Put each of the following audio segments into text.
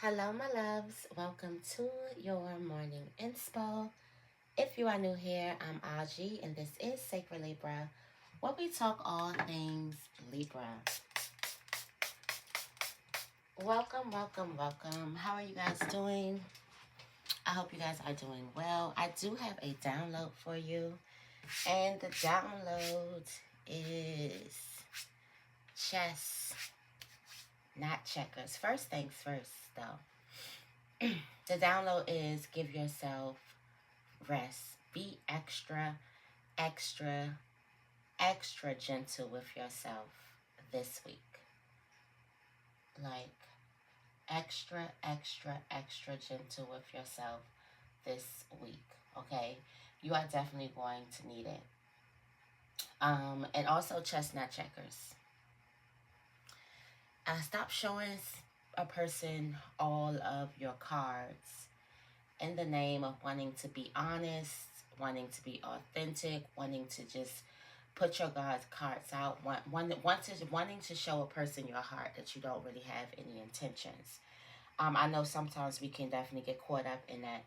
Hello, my loves. Welcome to your morning inspo. If you are new here, I'm Auji, and this is Sacred Libra, where we talk all things Libra. Welcome, welcome, welcome. How are you guys doing? I hope you guys are doing well. I do have a download for you, and the download is chess, not checkers. First things first, though. The download is give yourself rest. Be extra, extra, extra gentle with yourself this week. Like, extra, extra, extra gentle with yourself this week. Okay? You are definitely going to need it. And also chestnut checkers. Stop showing a person all of your cards in the name of wanting to be honest, wanting to be authentic, wanting to just put your God's cards out, wanting to show a person your heart that you don't really have any intentions. I know sometimes we can definitely get caught up in that,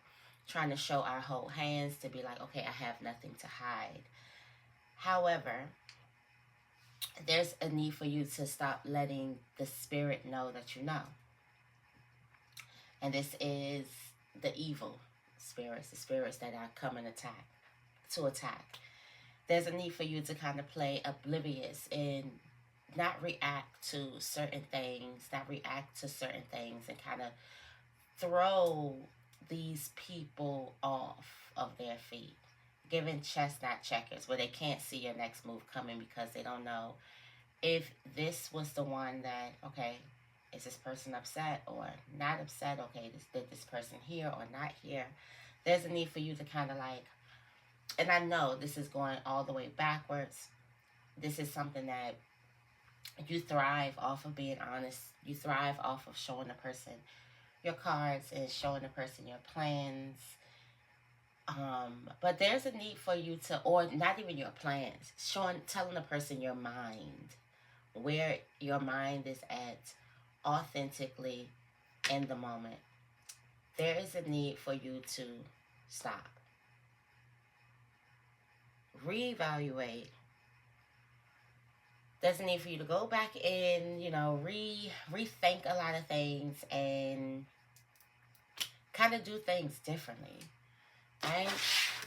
trying to show our whole hands to be like, okay, I have nothing to hide. However, there's a need for you to stop letting the spirit know that you know. And this is the evil spirits, the spirits that are coming to attack. There's a need for you to kind of play oblivious and not react to certain things, and kind of throw these people off of their feet. Giving chestnut checkers where they can't see your next move coming because they don't know if this was the one that, okay, is this person upset or not upset? Okay, did this person hear or not hear? There's a need for you to kind of like, and I know this is going all the way backwards. This is something that you thrive off of being honest. You thrive off of showing a person your cards and showing a person your plans. But there's a need for you to, or not even your plans, telling the person your mind, where your mind is at authentically in the moment. There is a need for you to stop, reevaluate. There's a need for you to go back in, rethink a lot of things and kind of do things differently. Right?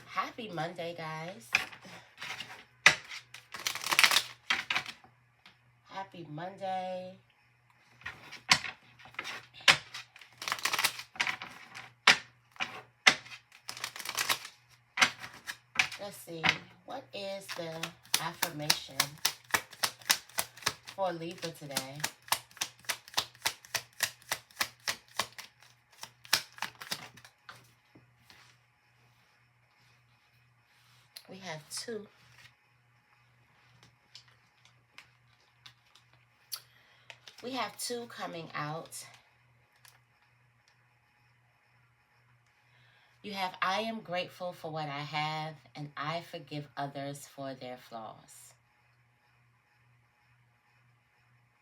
Happy Monday, guys. Happy Monday. Let's see. What is the affirmation for Libra today? We have two. We have two coming out. You have, I am grateful for what I have, and I forgive others for their flaws.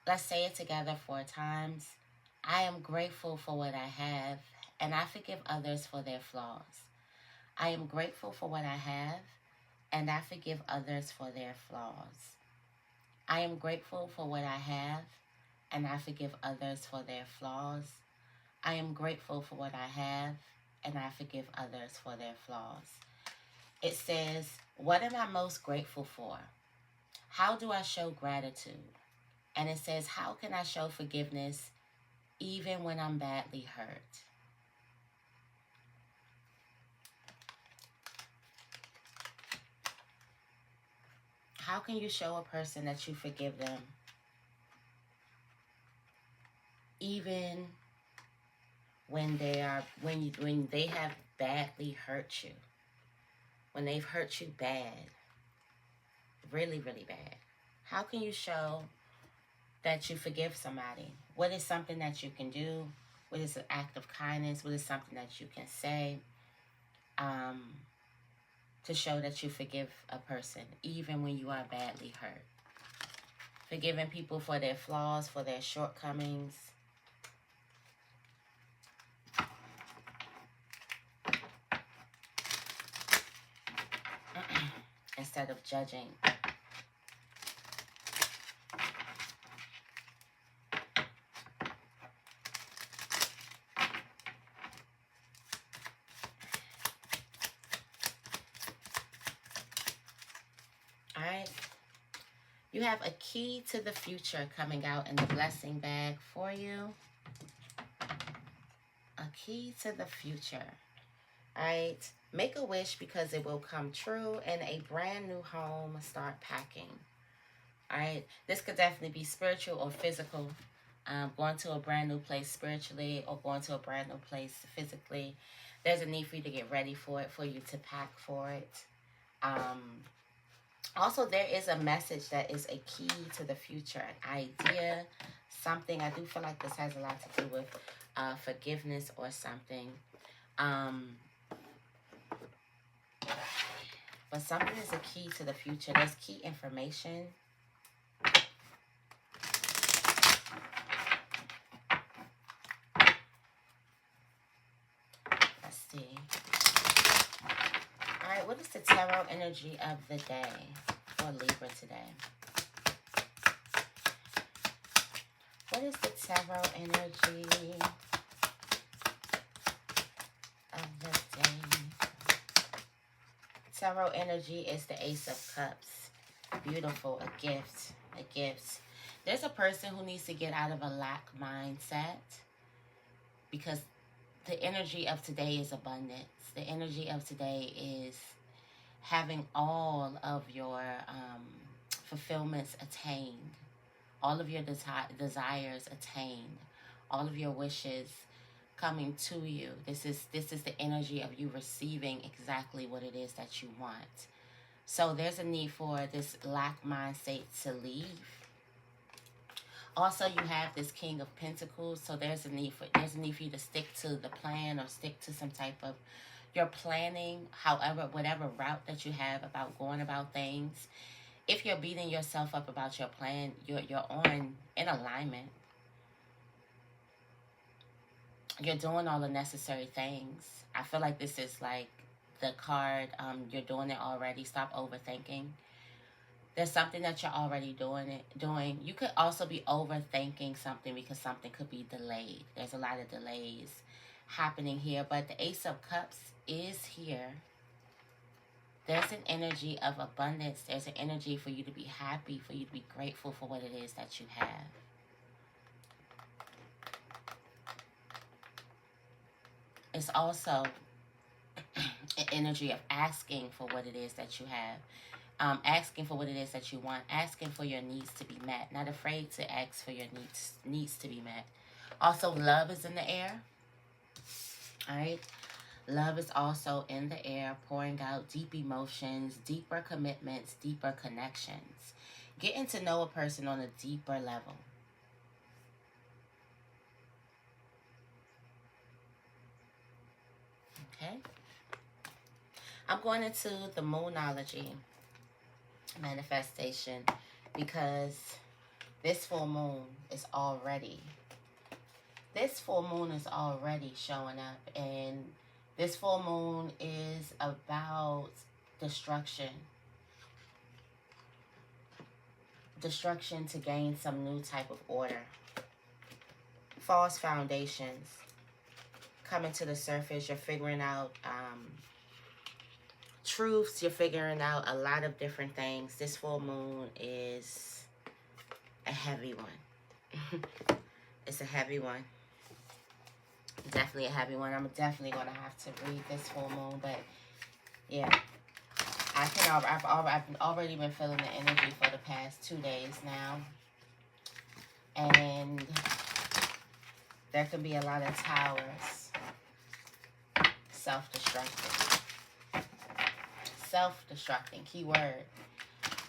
Let's say it together 4 times. I am grateful for what I have, and I forgive others for their flaws. I am grateful for what I have, and I forgive others for their flaws. I am grateful for what I have, and I forgive others for their flaws. I am grateful for what I have, and I forgive others for their flaws. It says, what am I most grateful for? How do I show gratitude? And it says, how can I show forgiveness even when I'm badly hurt? How can you show a person that you forgive them even when they have badly hurt you? When they've hurt you bad, really, really bad. How can you show that you forgive somebody? What is something that you can do? What is an act of kindness? What is something that you can say to show that you forgive a person even when you are badly hurt? Forgiving people for their flaws, for their shortcomings. instead of judging. All right. You have a key to the future coming out in the blessing bag for you. A key to the future. All right. Make a wish because it will come true. And a brand new home. Start packing. All right. This could definitely be spiritual or physical. Going to a brand new place spiritually or going to a brand new place physically. There's a need for you to get ready for it, for you to pack for it. Also, there is a message that is a key to the future, an idea, something. I do feel like this has a lot to do with forgiveness or something. But something is a key to the future. There's key information. Let's see. All right, what is the tarot energy of the day for Libra today? What is the tarot energy of the day? Tarot energy is the Ace of Cups. Beautiful, a gift, a gift. There's a person who needs to get out of a lack mindset because the energy of today is abundance. The energy of today is having all of your fulfillments attained, all of your desires attained, all of your wishes coming to you. This is the energy of you receiving exactly what it is that you want. So there's a need for this lack mindset to leave. Also, you have this King of Pentacles, so there's a need for you to stick to the plan or stick to some type of your planning, however, whatever route that you have about going about things. If you're beating yourself up about your plan, you're in alignment. You're doing all the necessary things. I feel like this is like the card, you're doing it already. Stop overthinking. There's something that you're already doing. You could also be overthinking something because something could be delayed. There's a lot of delays happening here, but the Ace of Cups is here. There's an energy of abundance. There's an energy for you to be happy, for you to be grateful for what it is that you have. It's also an energy of asking for what it is that you have. Asking for what it is that you want, asking for your needs to be met, not afraid to ask for your needs to be met. Also, love is in the air. All right, love is also in the air, pouring out deep emotions, deeper commitments, deeper connections, getting to know a person on a deeper level. Okay, I'm going into the Moonology manifestation because this full moon is already showing up, and this full moon is about destruction to gain some new type of order. False foundations coming to the surface. You're figuring out truths. You're figuring out a lot of different things. This full moon is a heavy one. It's a heavy one. Definitely a heavy one. I'm definitely going to have to read this full moon, but yeah, I've already been feeling the energy for the past 2 days now, and there can be a lot of towers. Self-destructing, keyword.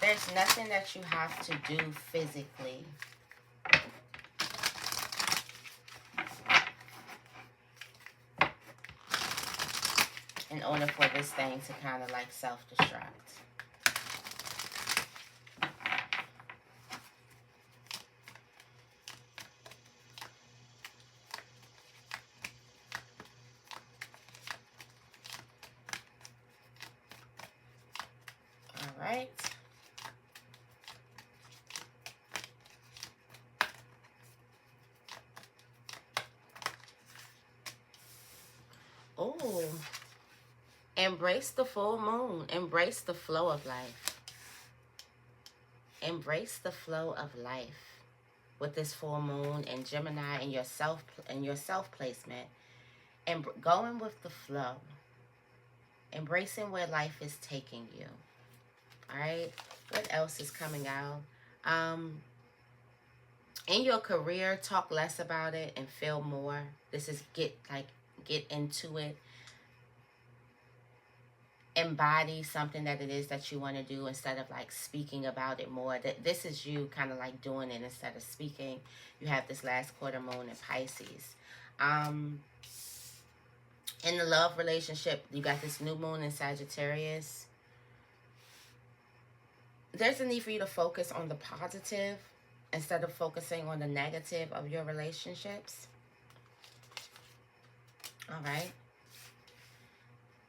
There's nothing that you have to do physically in order for this thing to kind of like self-destruct. All right. Oh, embrace the full moon. Embrace the flow of life. Embrace the flow of life with this full moon and Gemini and your self placement, and going with the flow, embracing where life is taking you. All right. What else is coming out? In your career, talk less about it and feel more. This is get into it. Embody something that it is that you want to do instead of like speaking about it more. That this is you kind of like doing it instead of speaking. You have this last quarter moon in Pisces. In the love relationship, you got this new moon in Sagittarius. There's a need for you to focus on the positive instead of focusing on the negative of your relationships. All right.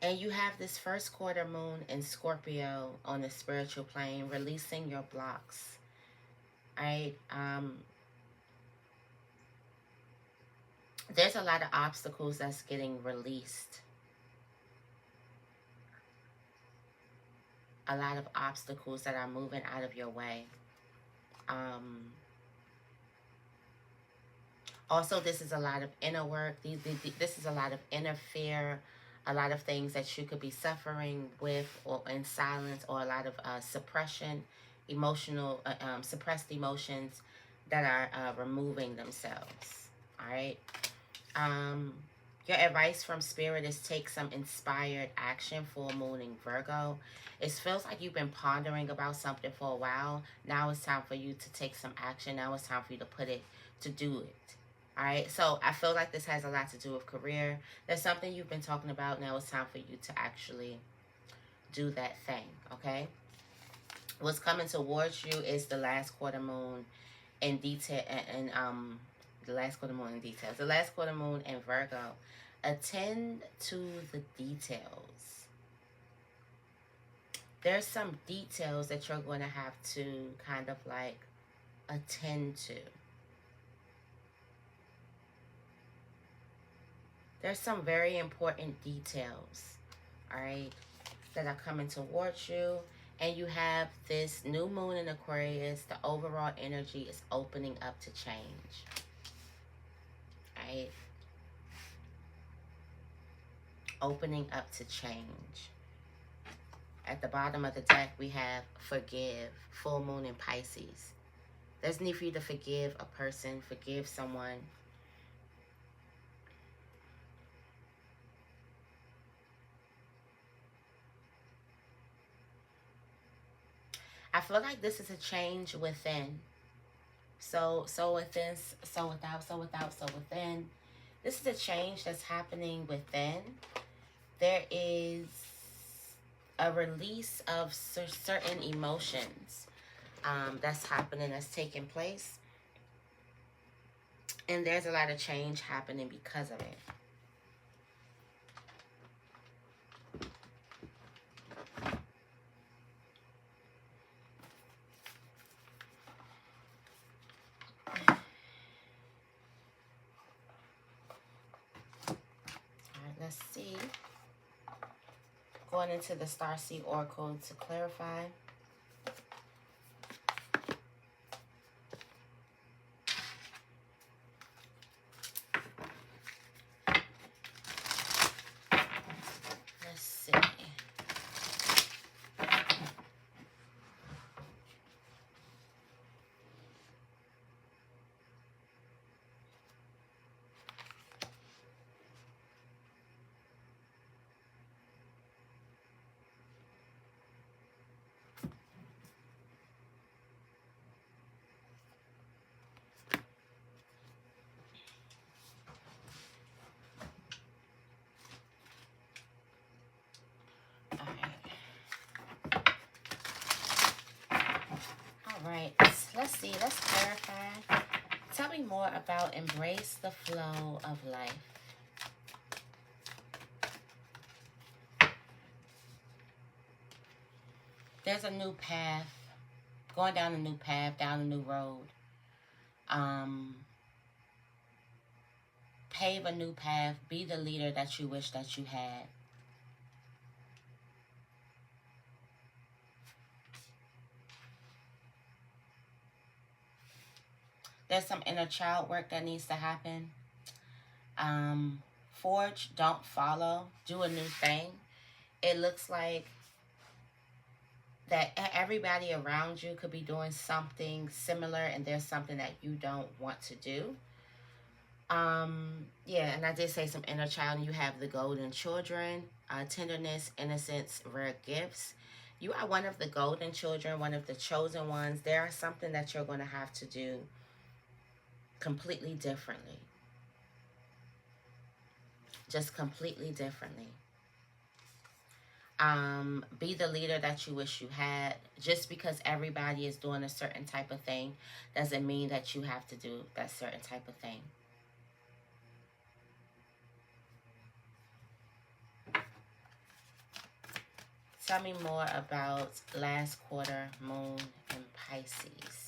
And you have this first quarter moon in Scorpio on the spiritual plane, releasing your blocks. All right. There's a lot of obstacles that's getting released. A lot of obstacles that are moving out of your way. Also, this is a lot of inner work. This is a lot of inner fear, a lot of things that you could be suffering with or in silence, or a lot of suppression, emotional, suppressed emotions that are removing themselves. All right. Your advice from Spirit is take some inspired action. Full moon in Virgo. It feels like you've been pondering about something for a while. Now it's time for you to take some action. Now it's time for you to do it. All right. So I feel like this has a lot to do with career. There's something you've been talking about. Now it's time for you to actually do that thing. Okay. What's coming towards you is the last quarter moon in detail, and the last quarter moon in details. The last quarter moon in Virgo. Attend to the details. There's some details that you're going to have to kind of like attend to. There's some very important details, all right, that are coming towards you. And you have this new moon in Aquarius. The overall energy is opening up to change. Right? Opening up to change. At the bottom of the deck, we have forgive. Full moon in Pisces. There's need for you to forgive a person, forgive someone. I feel like this is a change within. So within, so without, so without, so within. This is a change that's happening within. There is a release of certain emotions that's happening, that's taking place. And there's a lot of change happening because of it. Let's see. Going into the Starseed Oracle to clarify. Let's see. Right, let's see, let's clarify. Tell me more about embrace the flow of life. There's a new path, going down a new path, down a new road. Um, Pave a new path. Be the leader that you wish that you had. There's some inner child work that needs to happen. Forge, don't follow. Do a new thing. It looks like that everybody around you could be doing something similar, and there's something that you don't want to do. Yeah, and I did say some inner child, and you have the golden children, tenderness, innocence, rare gifts. You are one of the golden children, one of the chosen ones. There is something that you're going to have to do completely differently. Just completely differently. Be the leader that you wish you had. Just because everybody is doing a certain type of thing doesn't mean that you have to do that certain type of thing. Tell me more about last quarter moon in Pisces.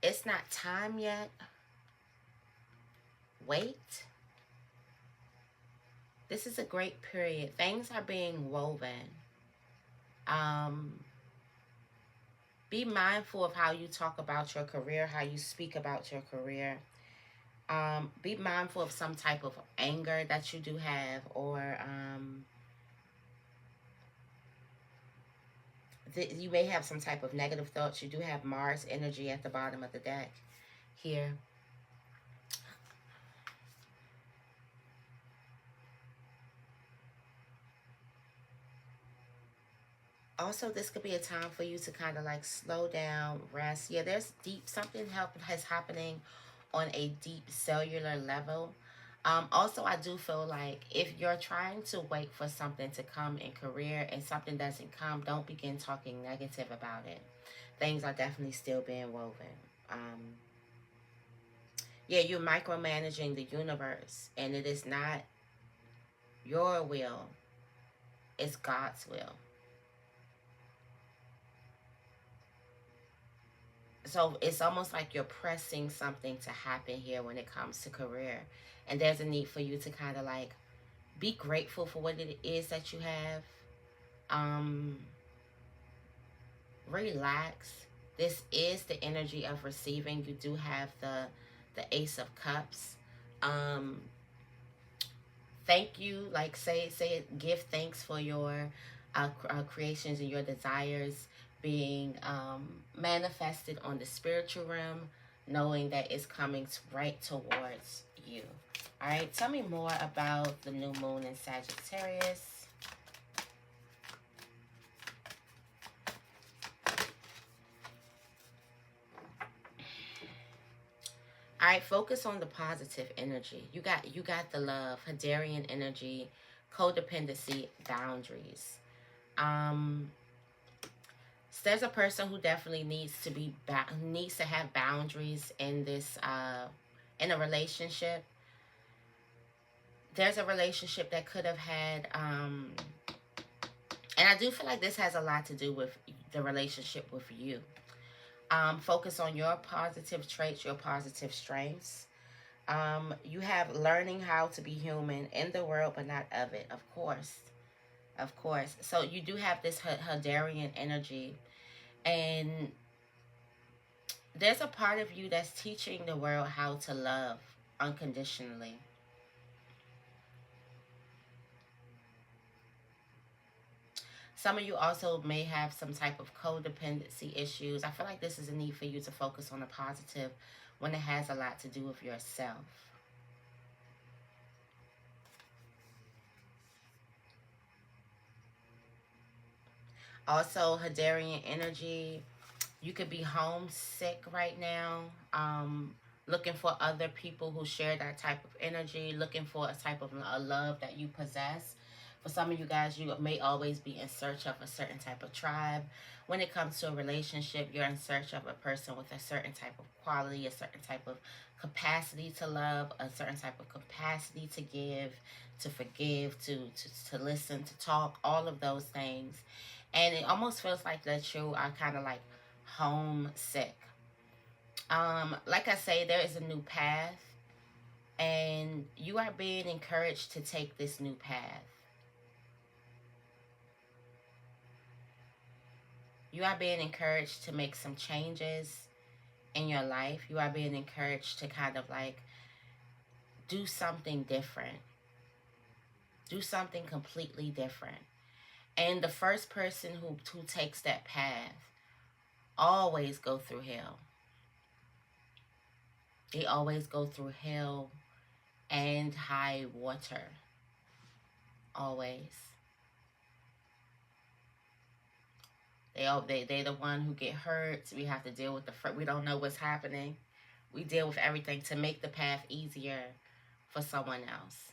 It's not time yet. Wait. This is a great period. Things are being woven. Be mindful of how you talk about your career, how you speak about your career. Be mindful of some type of anger that you do have, or you may have some type of negative thoughts. You do have Mars energy at the bottom of the deck here. Also, this could be a time for you to kind of like slow down, rest. Yeah, there's something has happening on a deep cellular level. Also, I do feel like if you're trying to wait for something to come in career and something doesn't come, don't begin talking negative about it. Things are definitely still being woven. Yeah, you're micromanaging the universe, and it is not your will, it's God's will. So it's almost like you're pressing something to happen here when it comes to career. And there's a need for you to kind of like be grateful for what it is that you have. Relax. This is the energy of receiving. You do have the Ace of Cups. Thank you. Like say give thanks for your creations and your desires being manifested on the spiritual realm, knowing that it's coming right towards you. All right, tell me more about the new moon in Sagittarius. All right, focus on the positive energy. You got the love, Hadarian energy, codependency, boundaries. So there's a person who definitely needs to have boundaries in this in a relationship. There's a relationship that could have had and I do feel like this has a lot to do with the relationship with you. Focus on your positive traits, your positive strengths. You have learning how to be human in the world, but not of it, of course. Of course. So you do have this Hadarian energy. And there's a part of you that's teaching the world how to love unconditionally. Some of you also may have some type of codependency issues. I feel like this is a need for you to focus on the positive when it has a lot to do with yourself. Also, Hadarian energy, you could be homesick right now, looking for other people who share that type of energy, looking for a type of a love that you possess. For some of you guys, you may always be in search of a certain type of tribe. When it comes to a relationship, you're in search of a person with a certain type of quality, a certain type of capacity to love, a certain type of capacity to give, to forgive, to listen, to talk, all of those things. And it almost feels like that you are kind of like homesick. Like I say, there is a new path, and you are being encouraged to take this new path. You are being encouraged to make some changes in your life. You are being encouraged to kind of like do something different. Do something completely different. And the first person who takes that path always go through hell. They always go through hell and high water. Always. They the one who get hurt. We have to deal with we don't know what's happening. We deal with everything to make the path easier for someone else.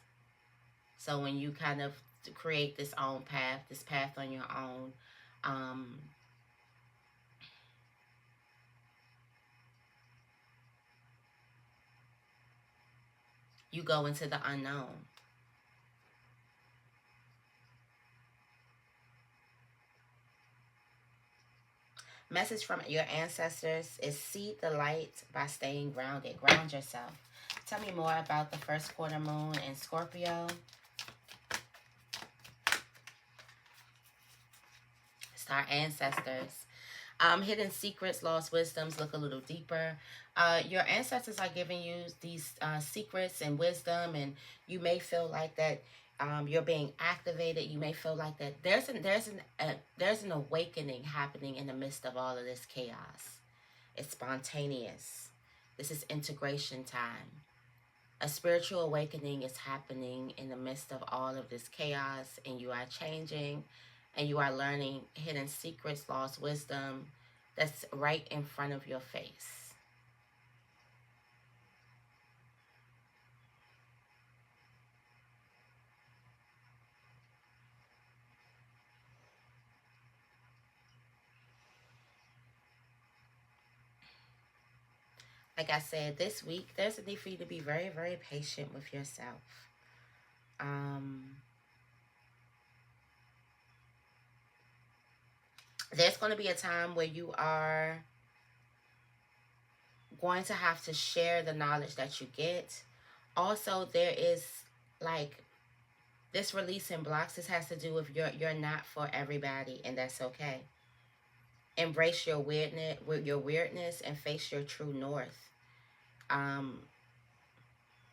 So when you kind of create this path on your own, you go into the unknown. Message from your ancestors is see the light by staying grounded. Ground yourself. Tell me more about the first quarter moon in Scorpio. It's our ancestors. Hidden secrets, lost wisdoms. Look a little deeper. Your ancestors are giving you these secrets and wisdom, and you may feel like that you're being activated. You may feel like that there's an awakening happening in the midst of all of this chaos. It's spontaneous. This is integration time. A spiritual awakening is happening in the midst of all of this chaos, and you are changing, and you are learning hidden secrets, lost wisdom that's right in front of your face. Like I said, this week, there's a need for you to be very, very patient with yourself. There's going to be a time where you are going to have to share the knowledge that you get. Also, there is like this releasing blocks. This has to do with you're not for everybody, and that's okay. Embrace your weirdness, and face your true north.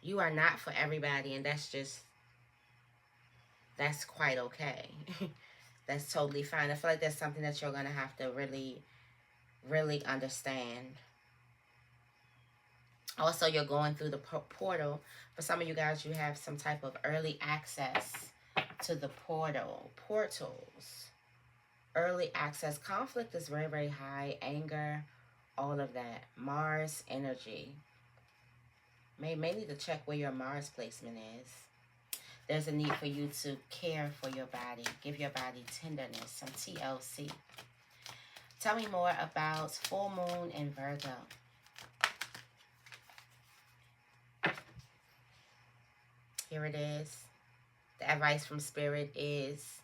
You are not for everybody, and that's quite okay. That's totally fine. I feel like that's something that you're going to have to really, really understand. Also, you're going through the portal. For some of you guys, you have some type of early access to the portals. Early access. Conflict is very, very high. Anger, all of that. Mars energy. May need to check where your Mars placement is. There's a need for you to care for your body. Give your body tenderness, some TLC. Tell me more about full moon in Virgo. Here it is. The advice from Spirit is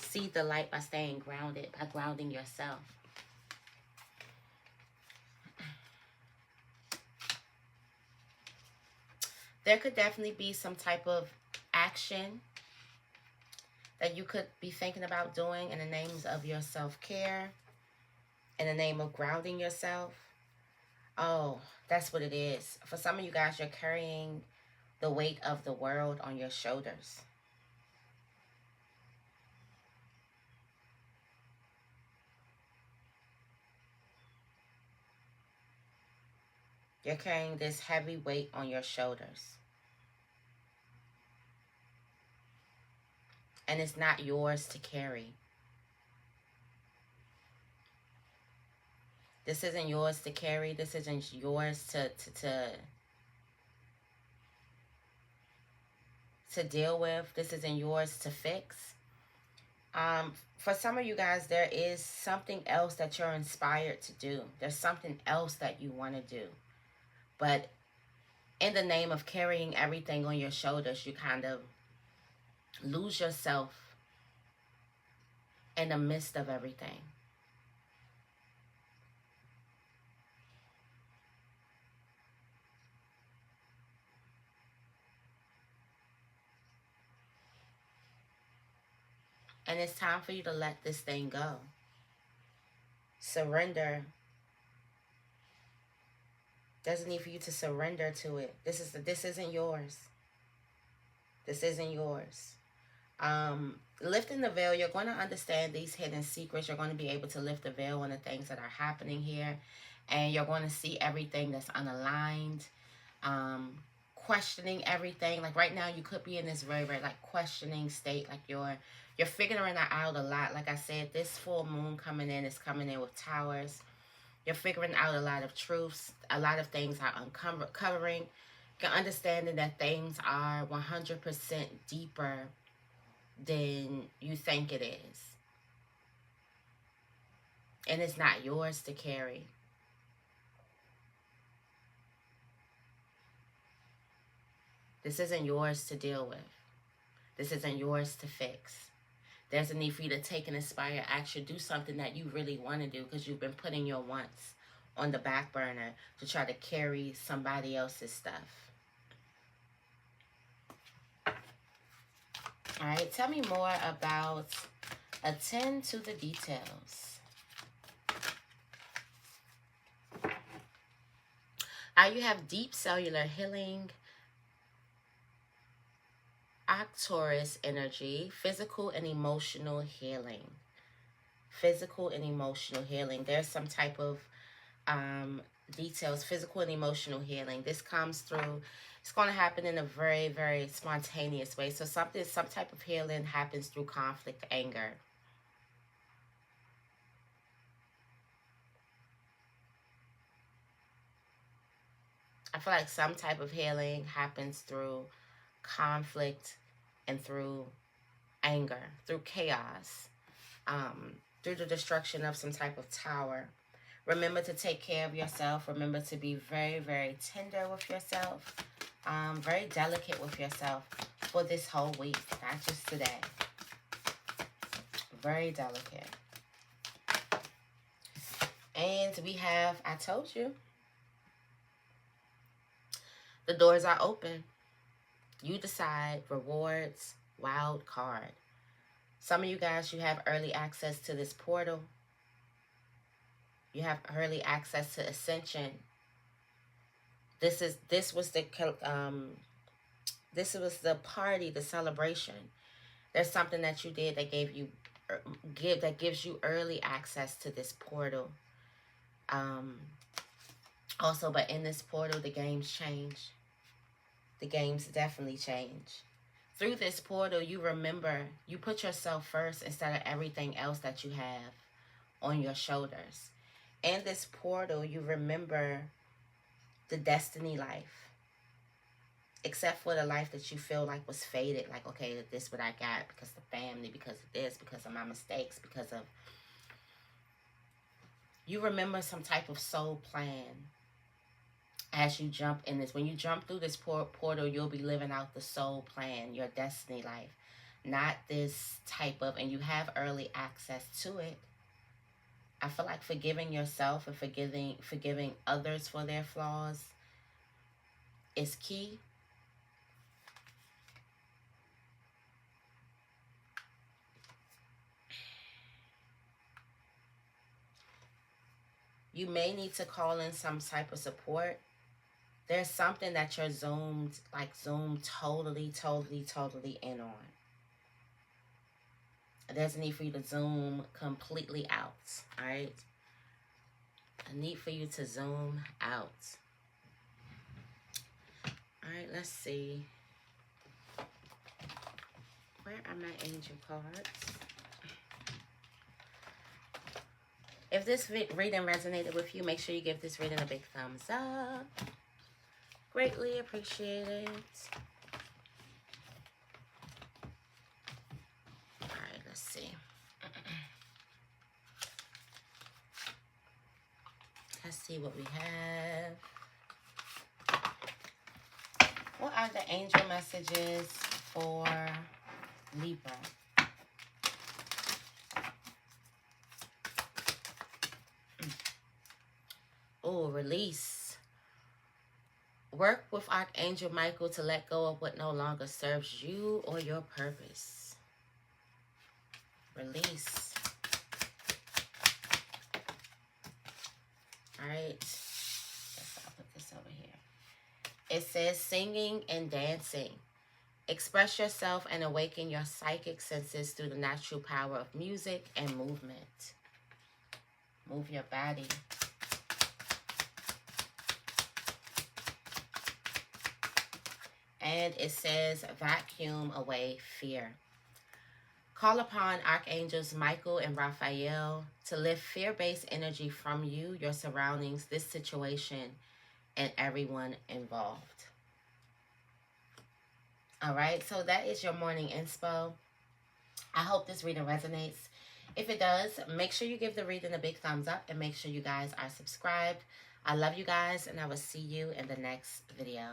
see the light by staying grounded, by grounding yourself. There could definitely be some type of action that you could be thinking about doing in the names of your self-care, in the name of grounding yourself. Oh, that's what it is. For some of you guys, you're carrying the weight of the world on your shoulders. You're carrying this heavy weight on your shoulders. And it's not yours to carry. This isn't yours to carry. This isn't yours to to deal with. This isn't yours to fix. For some of you guys, there is something else that you're inspired to do. There's something else that you want to do. But in the name of carrying everything on your shoulders, you kind of lose yourself in the midst of everything. And it's time for you to let this thing go. Surrender. There's a need for you to surrender to it. This isn't yours. This isn't yours. Lifting the veil, you're going to understand these hidden secrets. You're going to be able to lift the veil on the things that are happening here. And you're going to see everything that's unaligned. Questioning everything. Like right now, you could be in this very, very like questioning state. Like you're figuring that out a lot. Like I said, this full moon coming in is coming in with towers. You're figuring out a lot of truths. A lot of things are uncovering. You're understanding that things are 100% deeper than you think it is. And it's not yours to carry. This isn't yours to deal with. This isn't yours to fix. There's a need for you to take and inspire action. Do something that you really want to do because you've been putting your wants on the back burner to try to carry somebody else's stuff. All right, tell me more about attend to the details. You have deep cellular healing, Arcturus energy, physical and emotional healing. Physical and emotional healing. There's some type of details, physical and emotional healing. This comes through, it's going to happen in a very, very spontaneous way. So some type of healing happens through conflict, anger. I feel like some type of healing happens through conflict and through anger, through chaos, through the destruction of some type of tower. Remember to take care of yourself. Remember to be very, very tender with yourself, very delicate with yourself for this whole week, not just today. Very delicate. And we have, I told you, the doors are open. You decide. Rewards, wild card. Some of you guys, you have early access to this portal. You have early access to ascension. This was the party, the celebration. There's something that you did that that gives you early access to this portal. Also, but in this portal, the games change. The games definitely change. Through this portal, you remember, you put yourself first instead of everything else that you have on your shoulders. In this portal, you remember the destiny life. Except for the life that you feel like was faded. Like, okay, this is what I got because of the family, because of this, because of my mistakes, because of... You remember some type of soul plan as you jump in this. When you jump through this portal, you'll be living out the soul plan, your destiny life. Not this type of... And you have early access to it. I feel like forgiving yourself and forgiving others for their flaws is key. You may need to call in some type of support. There's something that you're zoomed totally in on. There's a need for you to zoom completely out, all right? A need for you to zoom out. All right, let's see. Where are my angel cards? If this reading resonated with you, make sure you give this reading a big thumbs up. Greatly appreciate it. Let's see what we have. What are the angel messages for Libra? Oh, release. Work with Archangel Michael to let go of what no longer serves you or your purpose. Release. All right. Guess I'll put this over here. It says singing and dancing. Express yourself and awaken your psychic senses through the natural power of music and movement. Move your body. And it says vacuum away fear. Call upon Archangels Michael and Raphael to lift fear-based energy from you, your surroundings, this situation, and everyone involved. All right, so that is your morning inspo. I hope this reading resonates. If it does, make sure you give the reading a big thumbs up and make sure you guys are subscribed. I love you guys, and I will see you in the next video.